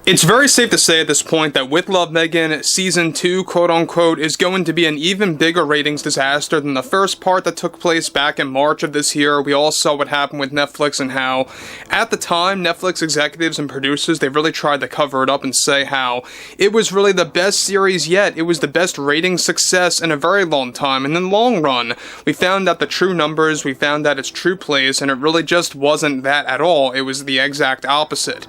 It's very safe to say at this point that With Love Meghan Season 2, quote-unquote, is going to be an even bigger ratings disaster than the first part that took place back in March of this year. We all saw what happened with Netflix and how, at the time, Netflix executives and producers, they really tried to cover it up and say how it was really the best series yet. It was the best rating success in a very long time. And in the long run, we found out the true numbers, we found out its true place, and it really just wasn't that at all. It was the exact opposite.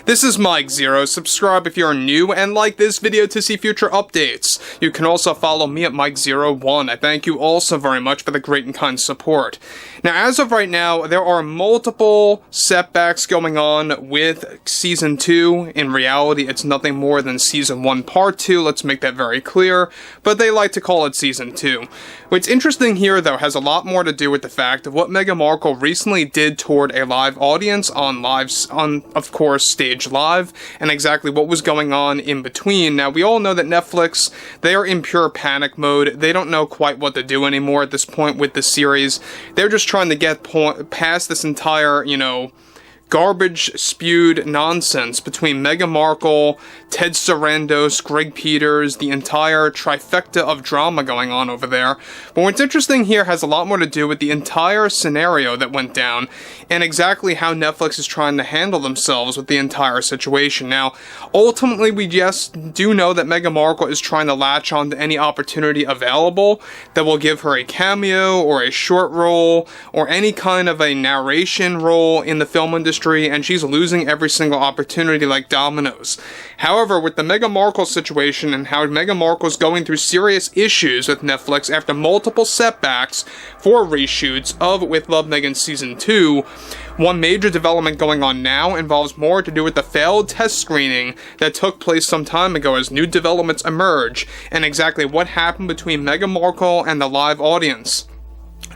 This is Mike Zero. Subscribe if you're new and like this video to see future updates. You can also follow me at Mike01. I thank you all so very much for the great and kind support. Now, as of right now, there are multiple setbacks going on with Season 2. In reality, it's nothing more than Season 1 Part 2. Let's make that very clear. But they like to call it Season 2. What's interesting here, though, has a lot more to do with the fact of what Meghan Markle recently did toward a live audience on, of course, Stage Live, and exactly what was going on in between. Now, we all know that Netflix, they are in pure panic mode. They don't know quite what to do anymore at this point with the series. They're just trying to get past this entire, garbage-spewed nonsense between Meghan Markle, Ted Sarandos, Greg Peters, the entire trifecta of drama going on over there. But what's interesting here has a lot more to do with the entire scenario that went down and exactly how Netflix is trying to handle themselves with the entire situation. Now, ultimately, we just do know that Meghan Markle is trying to latch on to any opportunity available that will give her a cameo or a short role or any kind of a narration role in the film industry, and she's losing every single opportunity like dominoes. However, with the Meghan Markle situation and how Meghan Markle's going through serious issues with Netflix after multiple setbacks for reshoots of With Love Meghan Season 2, one major development going on now involves more to do with the failed test screening that took place some time ago as new developments emerge, and exactly what happened between Meghan Markle and the live audience.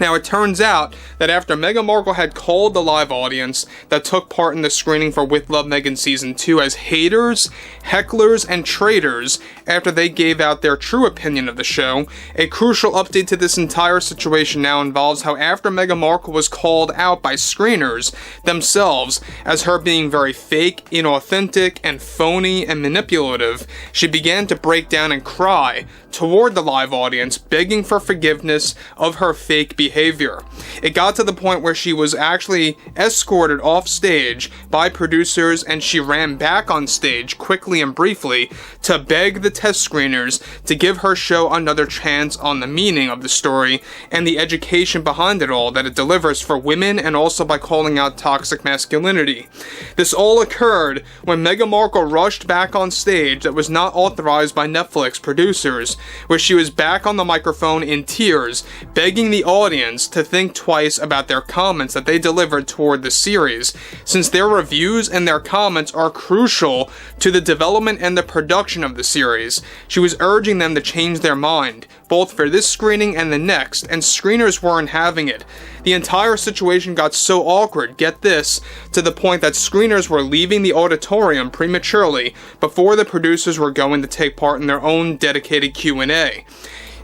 Now, it turns out that after Meghan Markle had called the live audience that took part in the screening for With Love Meghan Season 2 as haters, hecklers, and traitors after they gave out their true opinion of the show, a crucial update to this entire situation now involves how after Meghan Markle was called out by screeners themselves as her being very fake, inauthentic, and phony and manipulative, she began to break down and cry toward the live audience, begging for forgiveness of her fake behavior. It got to the point where she was actually escorted off stage by producers, and she ran back on stage quickly and briefly to beg the test screeners to give her show another chance on the meaning of the story and the education behind it all that it delivers for women, and also by calling out toxic masculinity. This all occurred when Meghan Markle rushed back on stage that was not authorized by Netflix producers, where she was back on the microphone in tears, begging the audience to think twice about their comments that they delivered toward the series, since their reviews and their comments are crucial to the development and the production of the series. She was urging them to change their mind, both for this screening and the next, and screeners weren't having it. The entire situation got so awkward, get this, to the point that screeners were leaving the auditorium prematurely before the producers were going to take part in their own dedicated Q&A.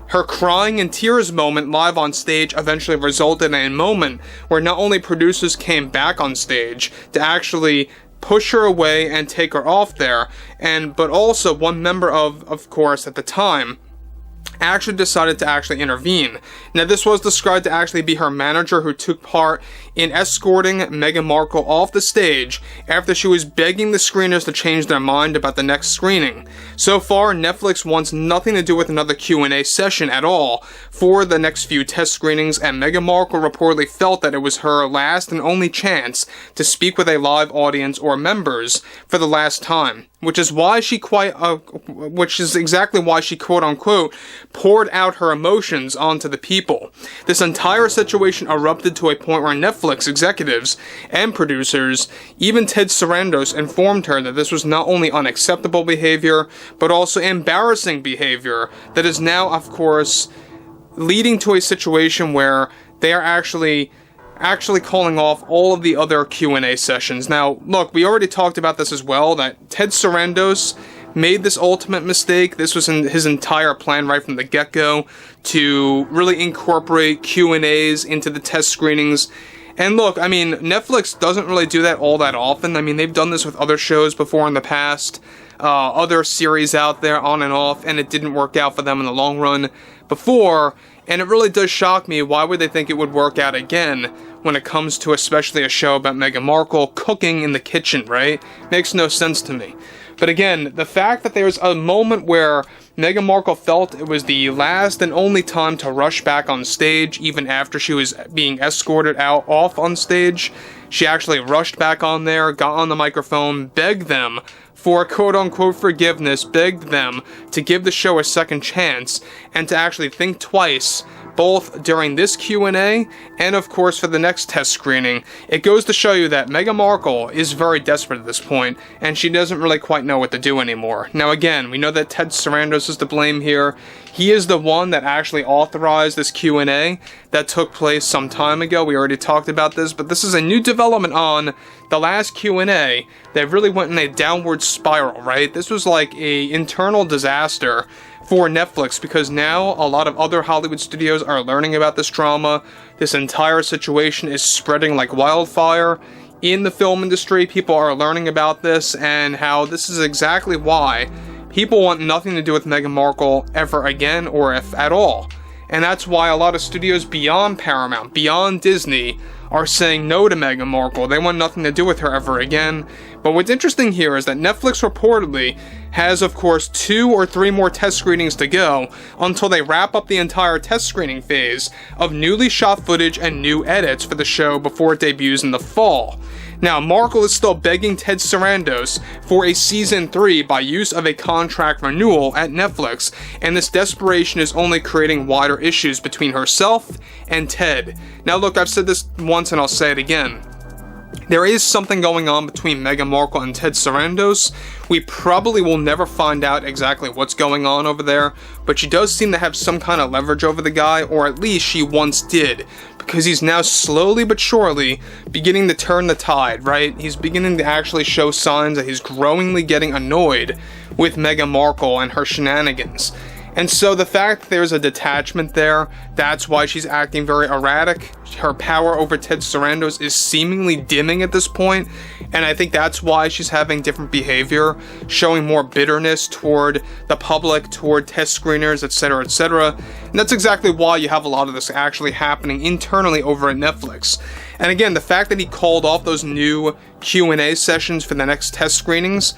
Her crying in tears moment live on stage eventually resulted in a moment where not only producers came back on stage to actually push her away and take her off there, but also one member of course, at the time, actually decided to actually intervene. Now, this was described to actually be her manager who took part in escorting Meghan Markle off the stage after she was begging the screeners to change their mind about the next screening. So far, Netflix wants nothing to do with another Q&A session at all for the next few test screenings, and Meghan Markle reportedly felt that it was her last and only chance to speak with a live audience or members for the last time, which is exactly why she quote-unquote poured out her emotions onto the people. This entire situation erupted to a point where Netflix executives and producers, even Ted Sarandos, informed her that this was not only unacceptable behavior, but also embarrassing behavior that is now, of course, leading to a situation where they are actually calling off all of the other Q&A sessions. Now, look, we already talked about this as well, that Ted Sarandos made this ultimate mistake. This was in his entire plan right from the get-go to really incorporate Q&As into the test screenings And look, I mean, Netflix doesn't really do that all that often. I mean, they've done this with other shows before in the past, other series out there on and off, and it didn't work out for them in the long run before. And it really does shock me. Why would they think it would work out again when it comes to especially a show about Meghan Markle cooking in the kitchen, right? Makes no sense to me. But again, the fact that there's a moment where Meghan Markle felt it was the last and only time to rush back on stage, even after she was being escorted off on stage, she actually rushed back on there, got on the microphone, begged them for quote-unquote forgiveness, begged them to give the show a second chance, and to actually think twice, both during this Q&A and of course for the next test screening. It goes to show you that Meghan Markle is very desperate at this point, and she doesn't really quite know what to do anymore. Now again, we know that Ted Sarandos is to blame here. He is the one that actually authorized this Q&A that took place some time ago. We already talked about this, but this is a new development on the last Q&A that really went in a downward spiral, right? This was like a internal disaster for Netflix, because now a lot of other Hollywood studios are learning about this drama. This entire situation is spreading like wildfire in the film industry. People are learning about this, and how this is exactly why people want nothing to do with Meghan Markle ever again, or if at all. And that's why a lot of studios beyond Paramount, beyond Disney, are saying no to Meghan Markle. They want nothing to do with her ever again. But what's interesting here is that Netflix reportedly has, of course, 2 or 3 more test screenings to go until they wrap up the entire test screening phase of newly shot footage and new edits for the show before it debuts in the fall. Now, Markle is still begging Ted Sarandos for a season 3 by use of a contract renewal at Netflix, and this desperation is only creating wider issues between herself and Ted. Now look, I've said this once and I'll say it again. There is something going on between Meghan Markle and Ted Sarandos. We probably will never find out exactly what's going on over there, but she does seem to have some kind of leverage over the guy, or at least she once did, because he's now slowly but surely beginning to turn the tide, right? He's beginning to actually show signs that he's growingly getting annoyed with Meghan Markle and her shenanigans. And so the fact that there's a detachment there, that's why she's acting very erratic. Her power over Ted Sarandos is seemingly dimming at this point, and I think that's why she's having different behavior, showing more bitterness toward the public, toward test screeners, etc., etc. And that's exactly why you have a lot of this actually happening internally over at Netflix. And again, the fact that he called off those new Q&A sessions for the next test screenings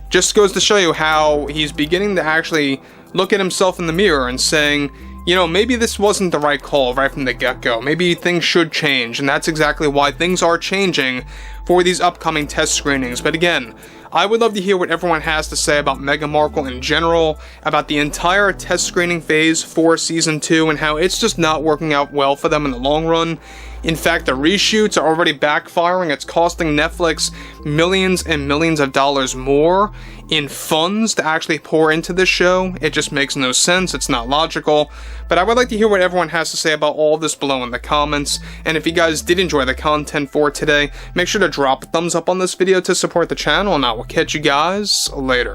just goes to show you how he's beginning to actually look at himself in the mirror and saying, you know, maybe this wasn't the right call right from the get-go. Maybe things should change, and that's exactly why things are changing for these upcoming test screenings. But again, I would love to hear what everyone has to say about Meghan Markle in general, about the entire test screening phase for Season 2, and how it's just not working out well for them in the long run. In fact, the reshoots are already backfiring. It's costing Netflix millions and millions of dollars more in funds to actually pour into this show. It just makes no sense. It's not logical. But I would like to hear what everyone has to say about all this below in the comments. And if you guys did enjoy the content for today, make sure to drop a thumbs up on this video to support the channel, and I will catch you guys later.